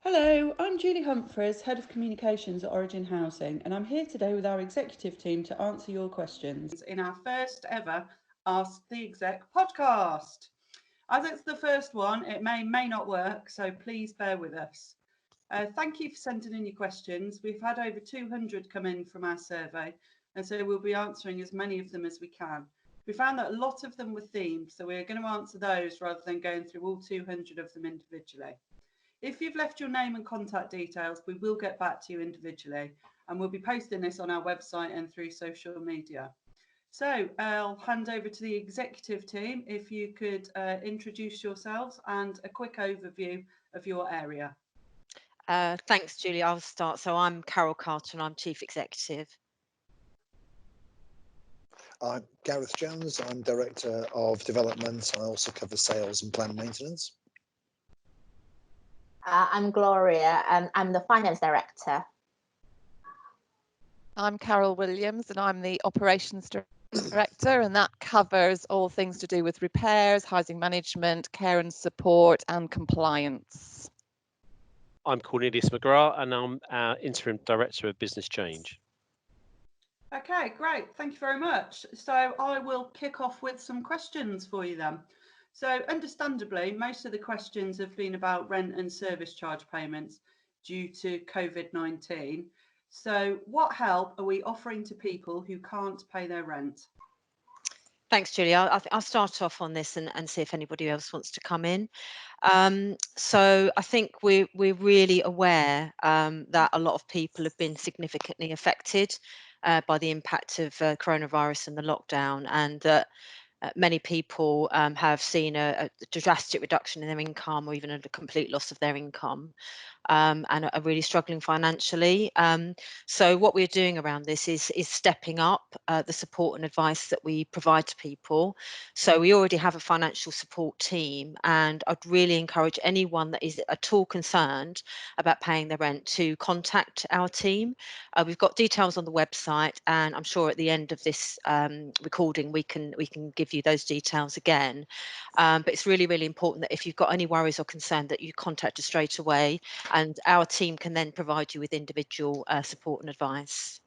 Hello, I'm Julie Humphreys, Head of Communications at Origin Housing, and I'm here today with our executive team to answer your questions in our first ever Ask the Exec podcast. As it's the first one, it may not work, so please bear with us. Thank you for sending in your questions. We've had over 200 come in from our survey, and so we'll be answering as many of them as we can. We found that a lot of them were themed, so we're going to answer those rather than going through all 200 of them individually. If you've left your name and contact details, we will get back to you individually, and we'll be posting this on our website and through social media. So I'll hand over to the executive team. If you could introduce yourselves and a quick overview of your area. Thanks, Julie. I'll start. So I'm Carol Carter and I'm Chief Executive. I'm Gareth Jones. I'm Director of Development. I also cover sales and plant maintenance. I'm Gloria and I'm the Finance Director. I'm Carol Williams and I'm the Operations Director, and that covers all things to do with repairs, housing management, care and support and compliance. I'm Cornelius McGrath and I'm our Interim Director of Business Change. Okay, great. Thank you very much. So I will kick off with some questions for you then. So understandably, most of the questions have been about rent and service charge payments due to COVID-19. So what help are we offering to people who can't pay their rent? Thanks, Julie. I'll start off on this and see if anybody else wants to come in. So I think we're really aware that a lot of people have been significantly affected by the impact of coronavirus and the lockdown, and that many people have seen a drastic reduction in their income or even a complete loss of their income. And are really struggling financially. So what we're doing around this is stepping up the support and advice that we provide to people. So we already have a financial support team, and I'd really encourage anyone that is at all concerned about paying their rent to contact our team. We've got details on the website, and I'm sure at the end of this recording we can give you those details again. But it's really, really important that if you've got any worries or concern that you contact us straight away, and our team can then provide you with individual support and advice.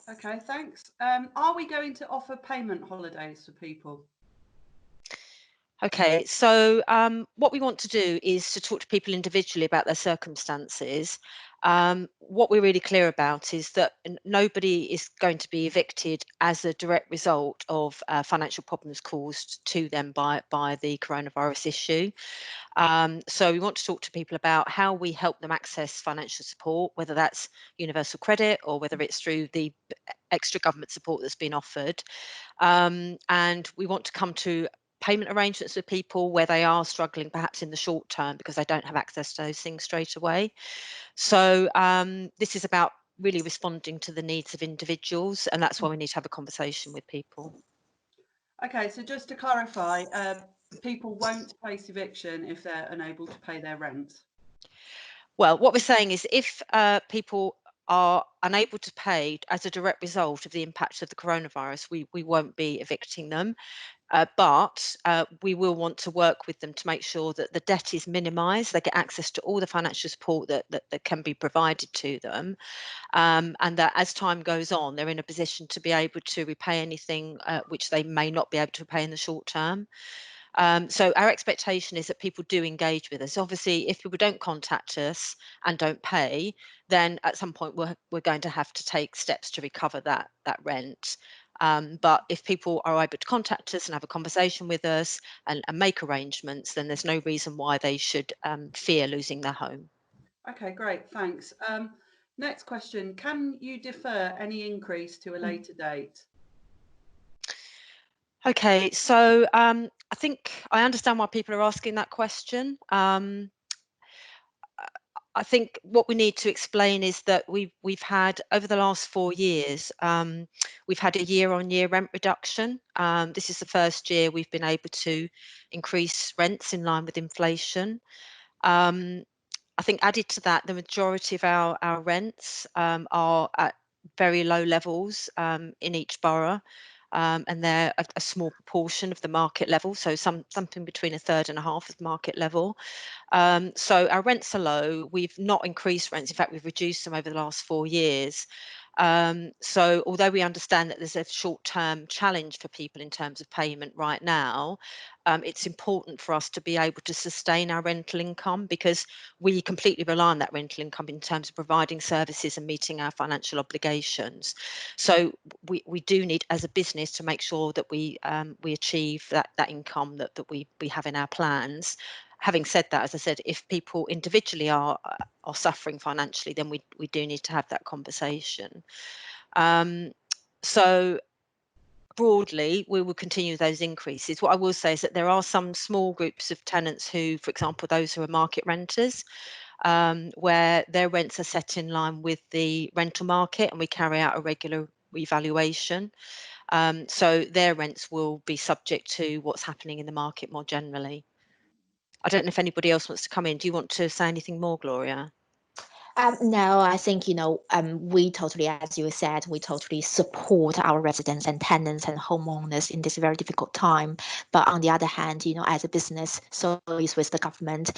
Okay, thanks. Are we going to offer payment holidays for people? Okay, so what we want to do is to talk to people individually about their circumstances. What we're really clear about is that nobody is going to be evicted as a direct result of financial problems caused to them by the coronavirus issue. So we want to talk to people about how we help them access financial support, whether that's universal credit or whether it's through the extra government support that's been offered. And we want to come to payment arrangements with people where they are struggling perhaps in the short term because they don't have access to those things straight away. So this is about really responding to the needs of individuals, and that's why we need to have a conversation with people. Okay, so just to clarify, people won't face eviction if they're unable to pay their rent. Well, what we're saying is if people are unable to pay as a direct result of the impact of the coronavirus, we won't be evicting them. But we will want to work with them to make sure that the debt is minimised, they get access to all the financial support that can be provided to them, and that as time goes on, they're in a position to be able to repay anything which they may not be able to repay in the short term. So our expectation is that people do engage with us. Obviously, if people don't contact us and don't pay, then at some point we're going to have to take steps to recover that rent. But if people are able to contact us and have a conversation with us and make arrangements, then there's no reason why they should fear losing their home. Okay, great, thanks. Next question, can you defer any increase to a later date? Okay, so I think I understand why people are asking that question. I think what we need to explain is that we've had over the last 4 years, we've had a year-on-year rent reduction. This is the first year we've been able to increase rents in line with inflation. I think added to that, the majority of our rents are at very low levels in each borough. and they're a small proportion of the market level, so something between a third and a half of market level. So our rents are low. We've not increased rents. In fact, we've reduced them over the last 4 years. So although we understand that there's a short-term challenge for people in terms of payment right now, it's important for us to be able to sustain our rental income, because we completely rely on that rental income in terms of providing services and meeting our financial obligations. So we do need, as a business, to make sure that we achieve that income that we have in our plans. Having said that, as I said, if people individually are suffering financially, then we do need to have that conversation. So broadly, we will continue those increases. What I will say is that there are some small groups of tenants who, for example, those who are market renters, where their rents are set in line with the rental market, and we carry out a regular evaluation. So their rents will be subject to what's happening in the market more generally. I don't know if anybody else wants to come in. Do you want to say anything more, Gloria? No, I think, we totally, as you said, we totally support our residents and tenants and homeowners in this very difficult time. But on the other hand, as a business, so is with the government,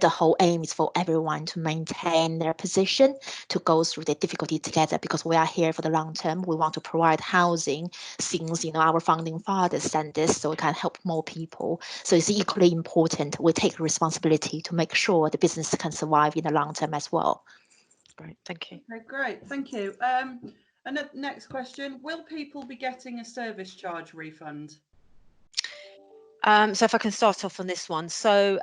the whole aim is for everyone to maintain their position, to go through the difficulty together, because we are here for the long term. We want to provide housing since, our founding fathers said this, so we can help more people. So it's equally important we take responsibility to make sure the business can survive in the long term as well. Great, thank you. Okay, great, thank you. And the next question, will people be getting a service charge refund? So if I can start off on this one. So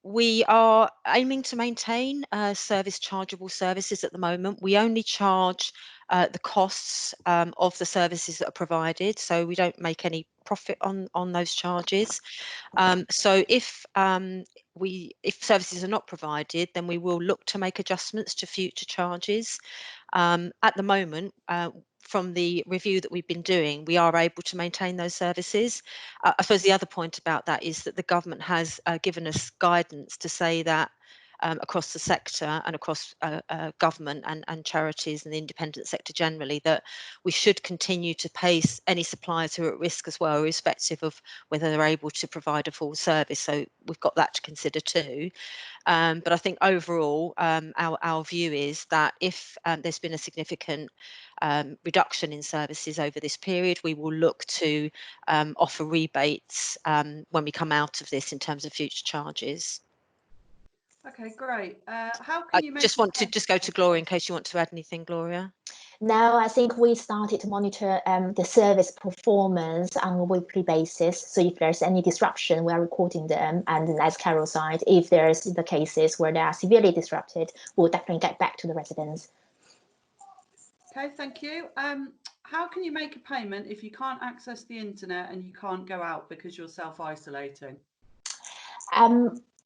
we are aiming to maintain service chargeable services at the moment. We only charge the costs of the services that are provided, so we don't make any profit on those charges. So if services are not provided, then we will look to make adjustments to future charges. At the moment, from the review that we've been doing, we are able to maintain those services. I suppose the other point about that is that the government has given us guidance to say that across the sector and across government and charities and the independent sector generally, that we should continue to pay any suppliers who are at risk as well, irrespective of whether they're able to provide a full service. So we've got that to consider too. But I think overall, our view is that if there's been a significant reduction in services over this period, we will look to offer rebates when we come out of this in terms of future charges. Okay, great. How can you just want to go to Gloria in case you want to add anything, Gloria? No, I think we started to monitor the service performance on a weekly basis. So if there's any disruption, we are recording them. And then, as Carol said, if there's the cases where they are severely disrupted, we'll definitely get back to the residents. Okay, thank you. How can you make a payment if you can't access the internet and you can't go out because you're self-isolating?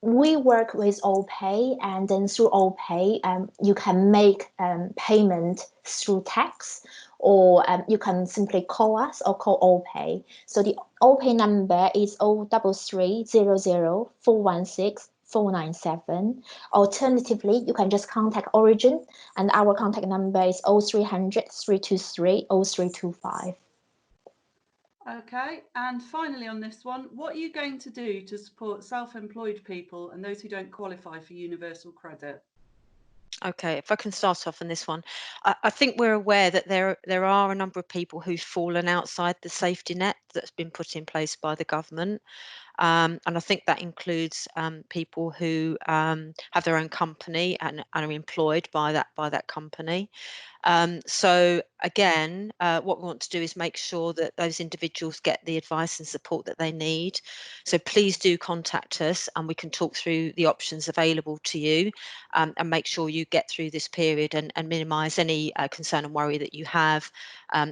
We work with OPay, and then through OPay, you can make payment through text, or you can simply call us or call OPay. So the OPay number is 0330 416 497. Alternatively, you can just contact Origin, and our contact number is 0300 323 0325. Okay, and finally on this one, what are you going to do to support self-employed people and those who don't qualify for universal credit? Okay, if I can start off on this one, I think we're aware that there are a number of people who've fallen outside the safety net that's been put in place by the government. And I think that includes people who have their own company and are employed by that company. So again, what we want to do is make sure that those individuals get the advice and support that they need. So please do contact us, and we can talk through the options available to you, and make sure you get through this period and minimise any concern and worry that you have,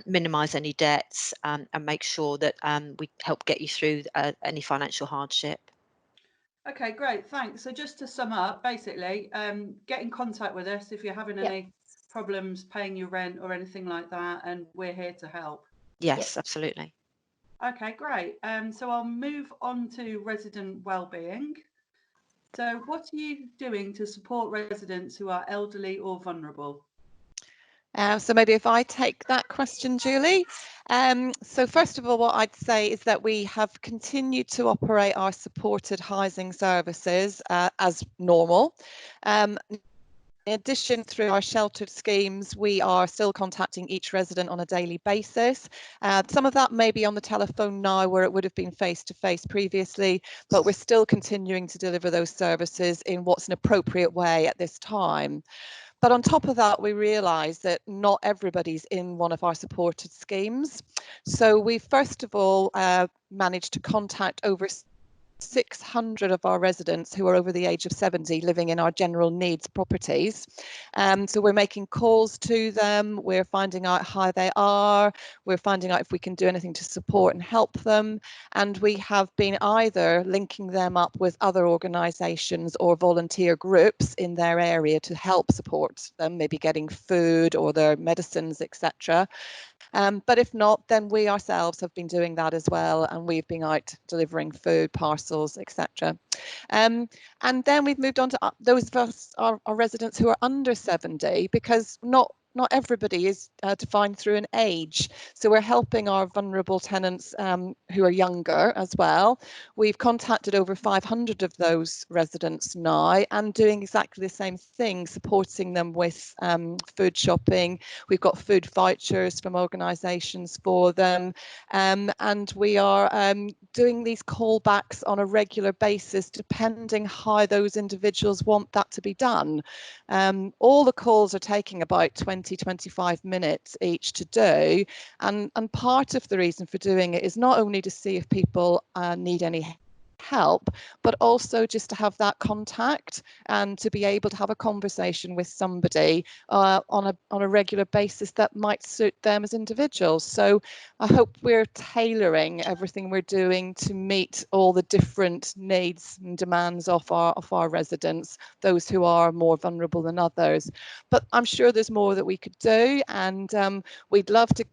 minimise any debts, and make sure that we help get you through any financial hardship. Okay, great, thanks. So just to sum up, basically, get in contact with us if you're having any problems paying your rent or anything like that, and we're here to help. Yes, absolutely. Okay, great. So I'll move on to resident wellbeing. So what are you doing to support residents who are elderly or vulnerable? So maybe if I take that question, Julie. So first of all, what I'd say is that we have continued to operate our supported housing services as normal. In addition, through our sheltered schemes, we are still contacting each resident on a daily basis. Some of that may be on the telephone now, where it would have been face-to-face previously, but we're still continuing to deliver those services in what's an appropriate way at this time. But on top of that, we realise that not everybody's in one of our supported schemes. So we first of all managed to contact over 600 of our residents who are over the age of 70 living in our general needs properties. So we're making calls to them, we're finding out how they are, we're finding out if we can do anything to support and help them, and we have been either linking them up with other organisations or volunteer groups in their area to help support them, maybe getting food or their medicines, etc. But if not, then we ourselves have been doing that as well, and we've been out delivering food, parcels, etc. And then we've moved on to those of us, our residents who are under 70, because not everybody is defined through an age. So we're helping our vulnerable tenants who are younger as well. We've contacted over 500 of those residents now and doing exactly the same thing, supporting them with food shopping. We've got food vouchers from organisations for them. And we are doing these callbacks on a regular basis, depending how those individuals want that to be done. All the calls are taking about 20-25 minutes each to do, and part of the reason for doing it is not only to see if people need any help, but also just to have that contact and to be able to have a conversation with somebody on a regular basis that might suit them as individuals. So I hope we're tailoring everything we're doing to meet all the different needs and demands of our residents, those who are more vulnerable than others. But I'm sure there's more that we could do, and we'd love to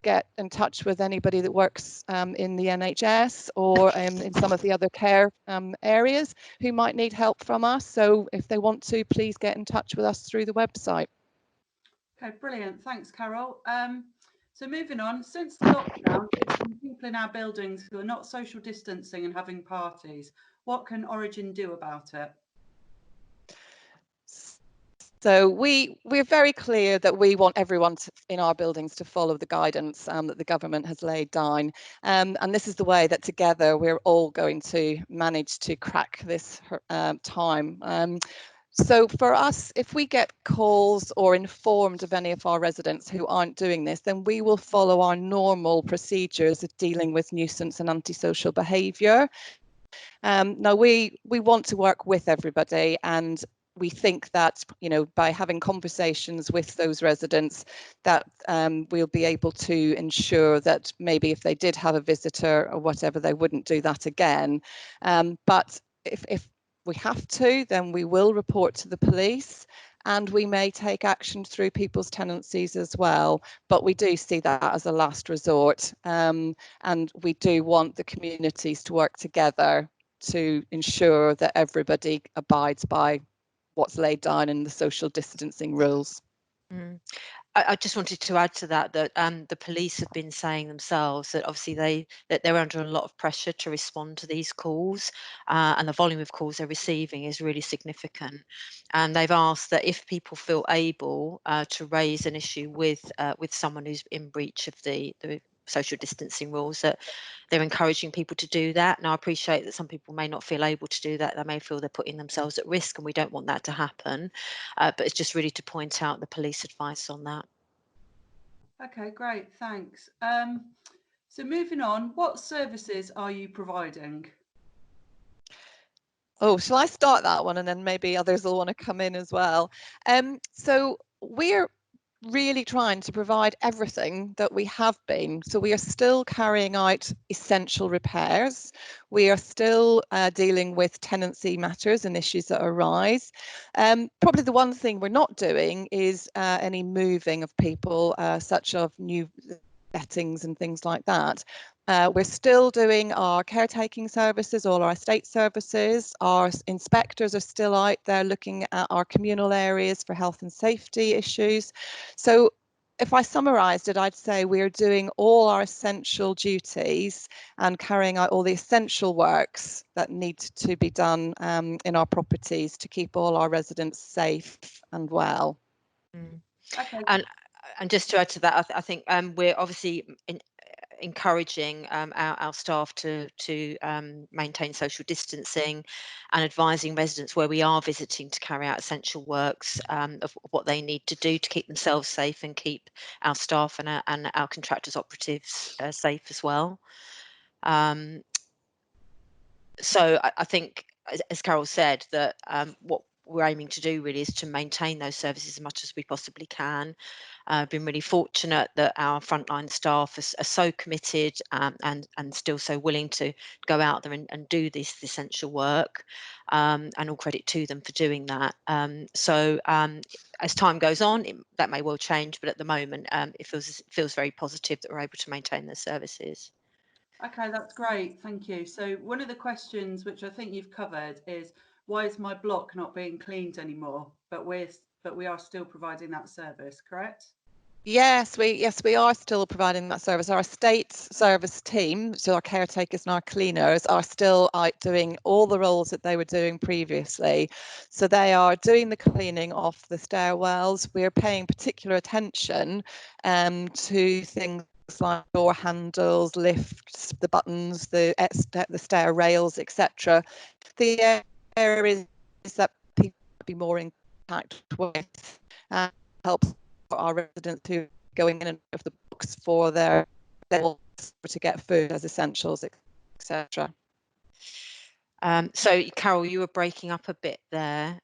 get in touch with anybody that works in the NHS or in some of the other care areas who might need help from us. So if they want to, please get in touch with us through the website. Okay, brilliant. Thanks, Carol. So moving on, since the lockdown, there's some people in our buildings who are not social distancing and having parties. What can Origin do about it? So we're very clear that we want everyone in our buildings to follow the guidance that the government has laid down. And this is the way that together we're all going to manage to crack this time. So for us, if we get calls or informed of any of our residents who aren't doing this, then we will follow our normal procedures of dealing with nuisance and antisocial behaviour. Now we want to work with everybody, and we think that, you know, by having conversations with those residents, that we'll be able to ensure that maybe if they did have a visitor or whatever, they wouldn't do that again. But if we have to, then we will report to the police, and we may take action through people's tenancies as well. But we do see that as a last resort, and we do want the communities to work together to ensure that everybody abides by what's laid down in the social distancing rules. I just wanted to add to that the police have been saying themselves that obviously they're under a lot of pressure to respond to these calls, and the volume of calls they're receiving is really significant. And they've asked that if people feel able to raise an issue with someone who's in breach of the social distancing rules, that they're encouraging people to do that. Now, I appreciate that some people may not feel able to do that. They may feel they're putting themselves at risk, and we don't want that to happen. But it's just really to point out the police advice on that. Okay, great, thanks. So moving on, what services are you providing? Oh, shall I start that one, and then maybe others will want to come in as well? So we're really trying to provide everything that we have been. So we are still carrying out essential repairs. We are still dealing with tenancy matters and issues that arise. Probably the one thing we're not doing is any moving of people, such as new lettings and things like that. We're still doing our caretaking services, all our estate services. Our inspectors are still out there looking at our communal areas for health and safety issues. So if I summarised it, I'd say we're doing all our essential duties and carrying out all the essential works that need to be done in our properties to keep all our residents safe and well. Okay. And just to add to that, I think we're obviously encouraging our staff to maintain social distancing and advising residents where we are visiting to carry out essential works of what they need to do to keep themselves safe and keep our staff and our contractors operatives safe as well. So I think, as Carol said, that what we're aiming to do really is to maintain those services as much as we possibly can. I've been really fortunate that our frontline staff are so committed and still so willing to go out there and do this essential work, and all credit to them for doing that. So as time goes on, that may well change, but at the moment it feels very positive that we're able to maintain those services. Okay, that's great. Thank you. So one of the questions which I think you've covered is, why is my block not being cleaned anymore? But we are still providing that service, correct? Yes, we are still providing that service. Our estate service team, so our caretakers and our cleaners, are still out doing all the roles that they were doing previously. So they are doing the cleaning off the stairwells. We're paying particular attention to things like door handles, lifts, the buttons, the stair rails, etc. The areas that people would be more in contact with helps our residents who go in and out of the books for their to get food as essentials, etc. So Carol, you were breaking up a bit there.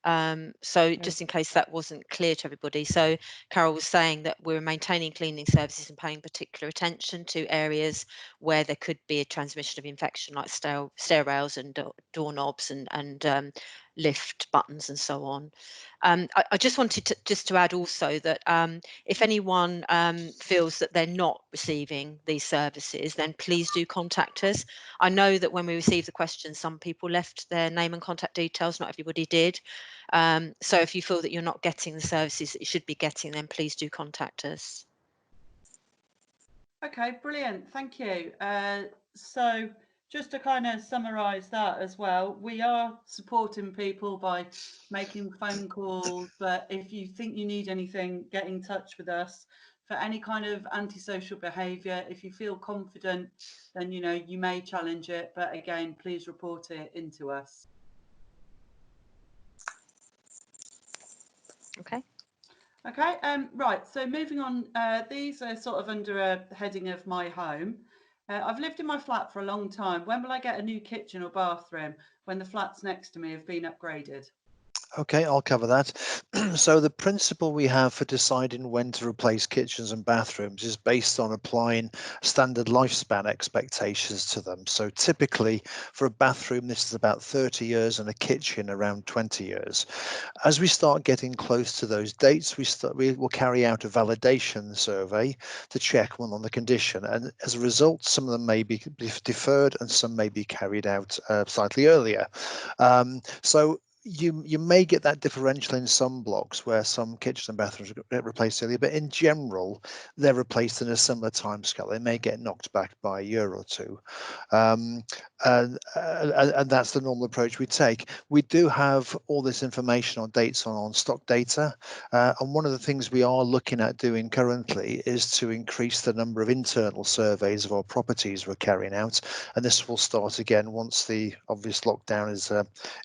So just in case that wasn't clear to everybody. So Carol was saying that we're maintaining cleaning services and paying particular attention to areas where there could be a transmission of infection, like stair rails and doorknobs and lift buttons and so on. I just wanted to add also that if anyone feels that they're not receiving these services, then please do contact us. I know that when we received the questions, some people left their name and contact details, not everybody did. So if you feel that you're not getting the services that you should be getting, then please do contact us. Okay, brilliant. Thank you. So just to kind of summarise that as well, we are supporting people by making phone calls, but if you think you need anything, get in touch with us. For any kind of antisocial behaviour, if you feel confident, then you may challenge it, but again, please report it into us. Okay. Okay, right, so moving on, these are sort of under a heading of my home. I've lived in my flat for a long time. When will I get a new kitchen or bathroom when the flats next to me have been upgraded? Okay, I'll cover that. So the principle we have for deciding when to replace kitchens and bathrooms is based on applying standard lifespan expectations to them. So typically for a bathroom, this is about 30 years and a kitchen around 20 years. As we start getting close to those dates, we will carry out a validation survey to check on the condition. And as a result, some of them may be deferred and some may be carried out slightly earlier. So you may get that differential in some blocks where some kitchens and bathrooms get replaced earlier, but in general, they're replaced in a similar timescale. They may get knocked back by a year or two. And that's the normal approach we take. We do have all this information on dates on stock data. And one of the things we are looking at doing currently is to increase the number of internal surveys of our properties we're carrying out. And this will start again once the obvious lockdown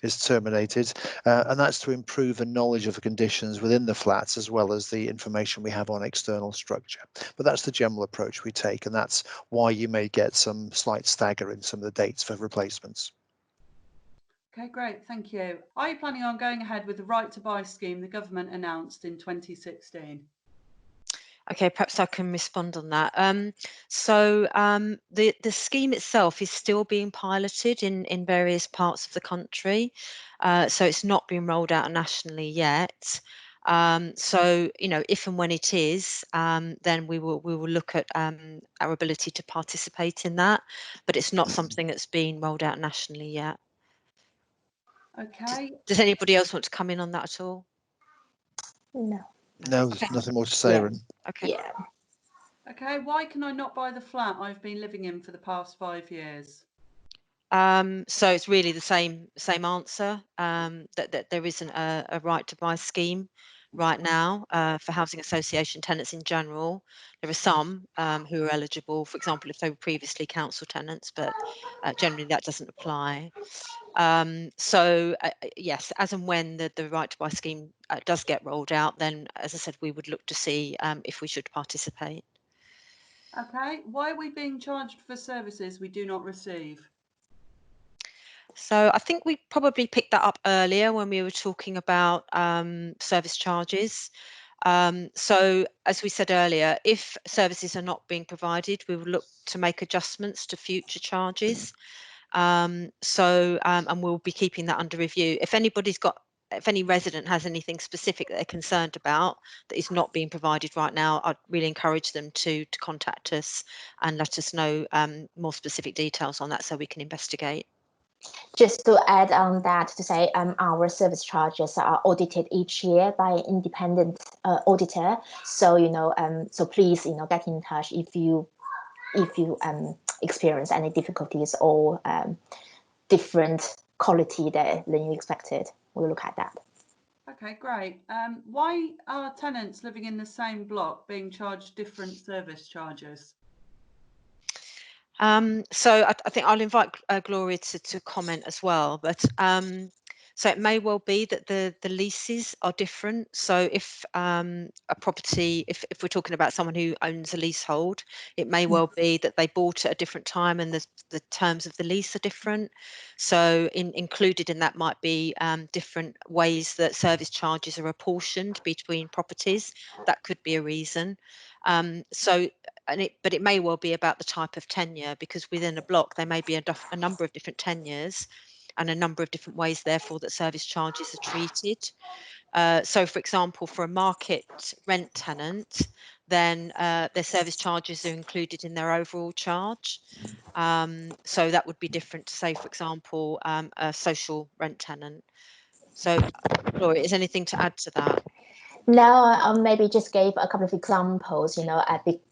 is terminated. And that's to improve the knowledge of the conditions within the flats as well as the information we have on external structure. But that's the general approach we take, and that's why you may get some slight stagger in some of the dates for replacements. Okay, great, thank you. Are you planning on going ahead with the right to buy scheme the government announced in 2016? Okay, perhaps I can respond on that. So the scheme itself is still being piloted in various parts of the country. So it's not been rolled out nationally yet. So if and when it is, then we will look at our ability to participate in that. But it's not something that's been rolled out nationally yet. Okay. Does anybody else want to come in on that at all? No. No, Okay. nothing more to say. Yeah. Okay. Yeah. Okay, why can I not buy the flat I've been living in for the past 5 years? So it's really the same answer, that there isn't a right to buy scheme right now for housing association tenants in general. There are some who are eligible, for example, if they were previously council tenants, but generally that doesn't apply. So yes, as and when the right to buy scheme does get rolled out, then as I said, we would look to see if we should participate. Okay, why are we being charged for services we do not receive? So I think we probably picked that up earlier when we were talking about service charges. So as we said earlier, if services are not being provided, we will look to make adjustments to future charges. And we'll be keeping that under review. If any resident has anything specific that they're concerned about that is not being provided right now, I'd really encourage them to contact us and let us know more specific details on that so we can investigate. Just to add on that, to say our service charges are audited each year by an independent auditor. So so please get in touch if you experience any difficulties or different quality than you expected. We'll look at that. Okay, great. Why are tenants living in the same block being charged different service charges? So I think I'll invite Gloria to comment as well, but so it may well be that the leases are different. So if a property, if we're talking about someone who owns a leasehold, it may well be that they bought at a different time and the terms of the lease are different. So included in that might be different ways that service charges are apportioned between properties. That could be a reason. But it may well be about the type of tenure, because within a block there may be a number of different tenures and a number of different ways therefore that service charges are treated. So for example, for a market rent tenant, then their service charges are included in their overall charge. So that would be different to, say, for example, a social rent tenant. So Gloria, is anything to add to that? Now, maybe just gave a couple of examples,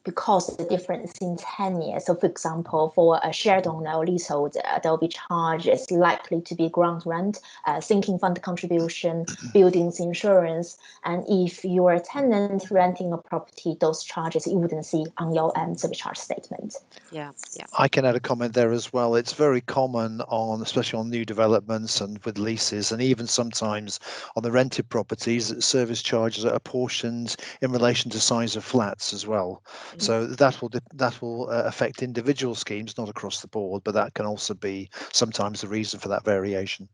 because the difference in tenure. So, for example, for a shared owner or leaseholder, there will be charges likely to be ground rent, sinking fund contribution, buildings insurance. And if you're a tenant renting a property, those charges you wouldn't see on your service charge statement. Yeah. I can add a comment there as well. It's very common especially on new developments and with leases, and even sometimes on the rented properties, that service charges are apportioned in relation to size of flats as well. So that will affect individual schemes, not across the board, but that can also be sometimes the reason for that variation.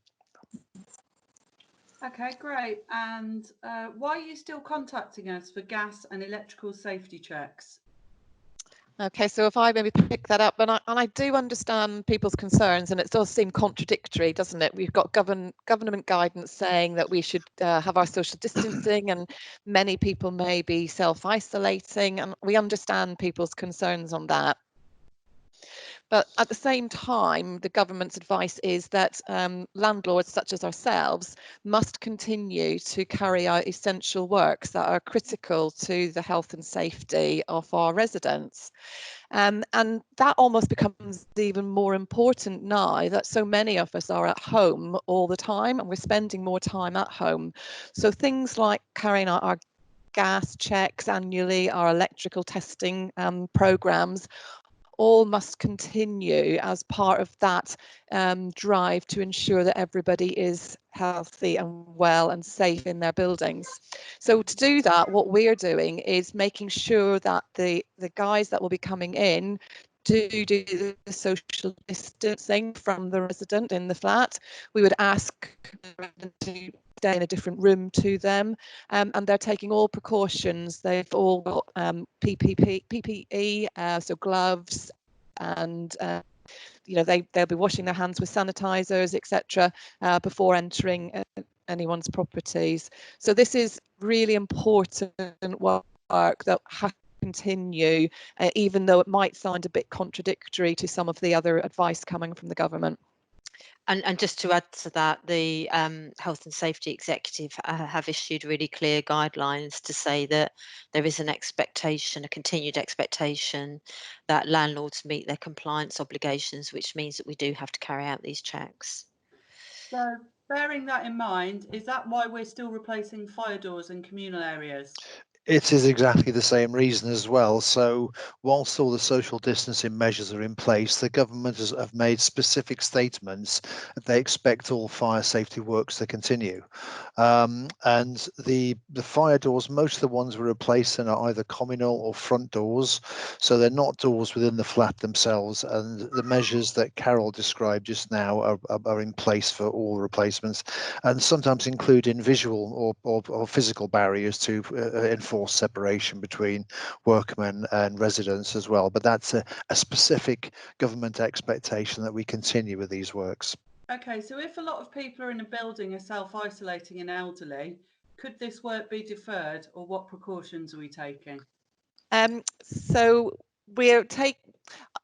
Okay, great. And why are you still contacting us for gas and electrical safety checks? Okay, so if I maybe pick that up, and I do understand people's concerns, and it does seem contradictory, doesn't it? We've got government guidance saying that we should have our social distancing, and many people may be self-isolating, and we understand people's concerns on that. But at the same time, the government's advice is that landlords such as ourselves must continue to carry out essential works that are critical to the health and safety of our residents. And that almost becomes even more important now that so many of us are at home all the time and we're spending more time at home. So things like carrying out our gas checks annually, our electrical testing programs, all must continue as part of that drive to ensure that everybody is healthy and well and safe in their buildings. So to do that, what we're doing is making sure that the guys that will be coming in do the social distancing from the resident in the flat. We would ask the resident to stay in a different room to them, and they're taking all precautions. They've all got PPE, so gloves, and they'll be washing their hands with sanitizers, etc., before entering anyone's properties. So this is really important work that has to continue, even though it might sound a bit contradictory to some of the other advice coming from the government. And just to add to that, the Health and Safety Executive have issued really clear guidelines to say that there is an expectation, a continued expectation, that landlords meet their compliance obligations, which means that we do have to carry out these checks. So, bearing that in mind, is that why we're still replacing fire doors in communal areas? It is exactly the same reason as well. So whilst all the social distancing measures are in place, the government have made specific statements that they expect all fire safety works to continue. And the fire doors, most of the ones we're replacing are either communal or front doors. So they're not doors within the flat themselves. And the measures that Carol described just now are in place for all replacements, and sometimes including visual or physical barriers to enforce separation between workmen and residents as well. But that's a specific government expectation that we continue with these works. Okay, so if a lot of people are in a building are self-isolating and elderly, could this work be deferred, or what precautions are we taking? So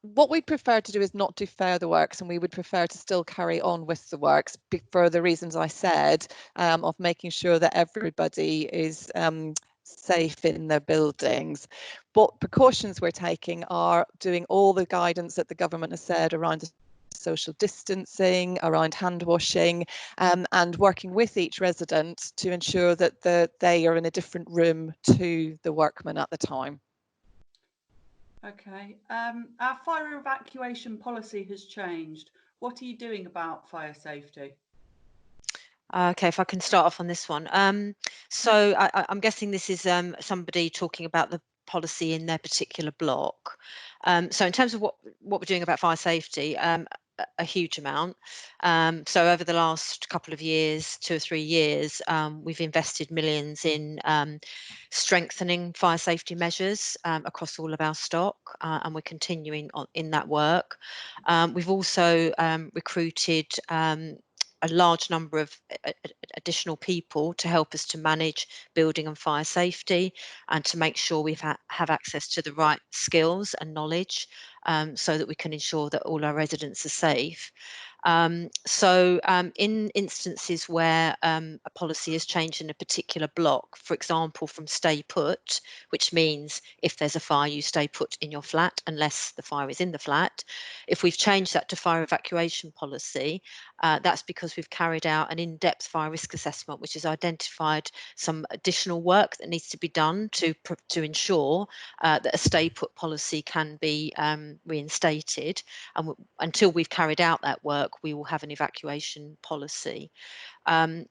what we'd prefer to do is not defer the works, and we would prefer to still carry on with the works for the reasons I said, of making sure that everybody is safe in their buildings. What precautions we're taking are doing all the guidance that the government has said around the social distancing, around hand washing, and working with each resident to ensure that they are in a different room to the workmen at the time. Okay, our fire evacuation policy has changed. What are you doing about fire safety? Okay, if I can start off on this one. So I'm guessing this is somebody talking about the policy in their particular block. So in terms of what we're doing about fire safety, a huge amount. So over the last couple of years, 2 or 3 years, we've invested millions in strengthening fire safety measures across all of our stock, and we're continuing in that work. We've also recruited a large number of additional people to help us to manage building and fire safety, and to make sure we have access to the right skills and knowledge, so that we can ensure that all our residents are safe. So in instances where a policy has changed in a particular block, for example, from stay put, which means if there's a fire, you stay put in your flat unless the fire is in the flat. If we've changed that to fire evacuation policy, that's because we've carried out an in-depth fire risk assessment, which has identified some additional work that needs to be done to ensure that a stay put policy can be reinstated. And until we've carried out that work, we will have an evacuation policy. And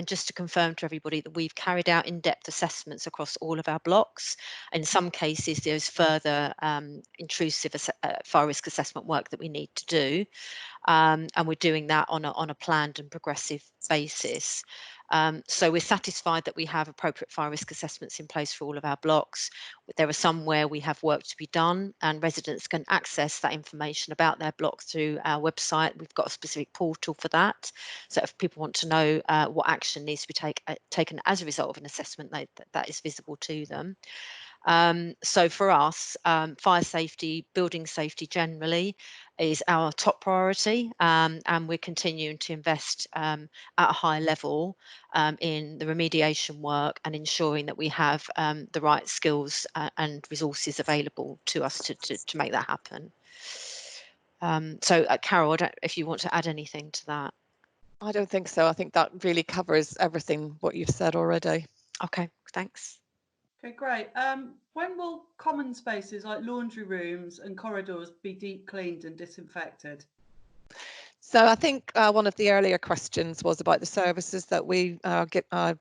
just to confirm to everybody that we've carried out in-depth assessments across all of our blocks. In some cases, there's further intrusive fire risk assessment work that we need to do. And we're doing that on a planned and progressive basis. So we're satisfied that we have appropriate fire risk assessments in place for all of our blocks. There are some where we have work to be done, and residents can access that information about their block through our website. We've got a specific portal for that. So if people want to know what action needs to be taken as a result of an assessment, that is visible to them. So for us, fire safety, building safety generally is our top priority, and we're continuing to invest at a high level in the remediation work and ensuring that we have the right skills and resources available to us to make that happen. So Carol, I don't know if you want to add anything to that. I don't think so. I think that really covers everything what you've said already. Okay, thanks. Okay, great. When will common spaces like laundry rooms and corridors be deep cleaned and disinfected? So I think one of the earlier questions was about the services that we are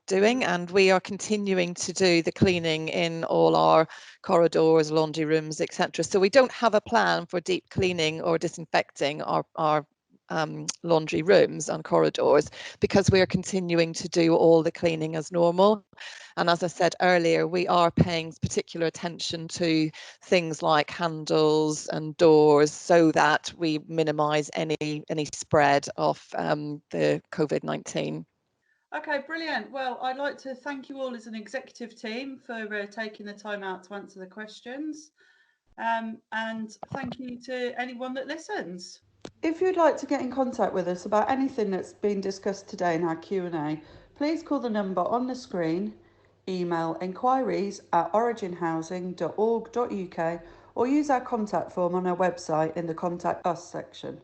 doing, and we are continuing to do the cleaning in all our corridors, laundry rooms, etc. So we don't have a plan for deep cleaning or disinfecting our laundry rooms and corridors, because we are continuing to do all the cleaning as normal. And as I said earlier, we are paying particular attention to things like handles and doors, so that we minimize any spread of the COVID-19. Okay, brilliant. Well, I'd like to thank you all as an executive team for taking the time out to answer the questions. And thank you to anyone that listens. If you'd like to get in contact with us about anything that's been discussed today in our Q&A, please call the number on the screen, email enquiries@originhousing.org.uk, or use our contact form on our website in the Contact Us section.